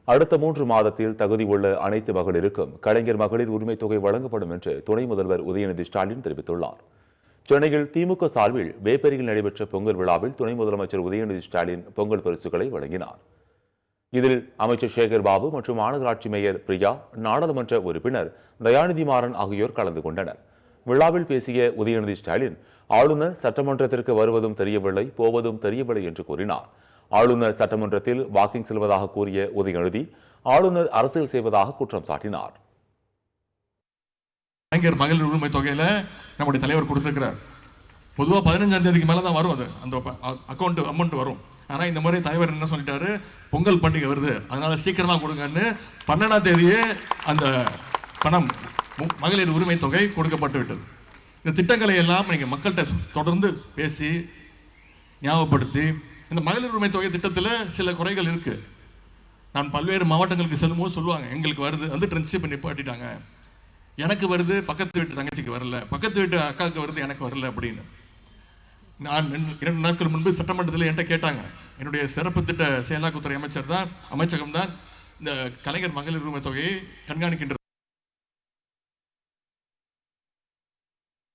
அடுத்த 3 மாதத்தில் தகுதி உள்ள அனைத்து மகளிருக்கும் கலைஞர் மகளிர் உரிமை தொகை வழங்கப்படும் என்று துணை முதல்வர் உதயநிதி ஸ்டாலின் தெரிவித்துள்ளார். சென்னையில் திமுக சார்பில் வேப்பேரியில் நடைபெற்ற பொங்கல் விழாவில் துணை முதலமைச்சர் உதயநிதி ஸ்டாலின் பொங்கல் பரிசுகளை வழங்கினார். இதில் அமைச்சர் சேகர் பாபு மற்றும் மாநகராட்சி மேயர் பிரியா, நாடாளுமன்ற உறுப்பினர் தயாநிதி மாறன் ஆகியோர் கலந்து கொண்டனர். விழாவில் பேசிய உதயநிதி ஸ்டாலின், ஆளுநர் சட்டமன்றத்திற்கு வருவதும் தெரியவில்லை, போவதும் தெரியவில்லை என்று கூறினார். ஆளுநர் சட்டமன்றத்தில் வாக்கிங் செல்வதாக கூறிய உதயநிதி, ஆளுநர் அரசியல் செய்வதாக குற்றம் சாட்டினார். கலைஞர் மகளிர் உரிமை தொகையில நம்முடைய தலைவர் கொடுத்திருக்கிறார். பொதுவாக 15ஆம் தேதிக்கு மேலதான் வரும், அது அந்த அமௌண்ட் வரும். ஆனா இந்த முறை தலைவர் என்ன சொல்லிட்டாரு, பொங்கல் பண்டிகை வருது, அதனால சீக்கிரமா கொடுங்கன்னு 12ஆம் தேதியே அந்த பணம் மகளிர் உரிமை தொகை கொடுக்கப்பட்டு விட்டது. இந்த திட்டங்களை எல்லாம் நீங்க மக்கள்கிட்ட தொடர்ந்து பேசி ஞாபகப்படுத்தி, இந்த மகளிர் உரிமை தொகை திட்டத்தில் சில குறைகள் இருக்கு. நான் பல்வேறு மாவட்டங்களுக்கு செல்லும்போது சொல்லுவாங்க, எங்களுக்கு வருது வந்து ட்ரென்ஷிப் நிப்பாட்டிட்டாங்க, எனக்கு வருது பக்கத்து வீட்டு தங்கச்சிக்கு வரல, பக்கத்து வீட்டு அக்காவுக்கு வருது எனக்கு வரல அப்படின்னு. நான் 2 நாட்கள் முன்பு சட்டமன்றத்தில் என்கிட்ட கேட்டாங்க. என்னுடைய சிறப்பு திட்ட செயலாக்கத்துறை அமைச்சகம் தான் இந்த கலைஞர் மகளிர் உரிமை தொகையை கண்காணிக்கின்ற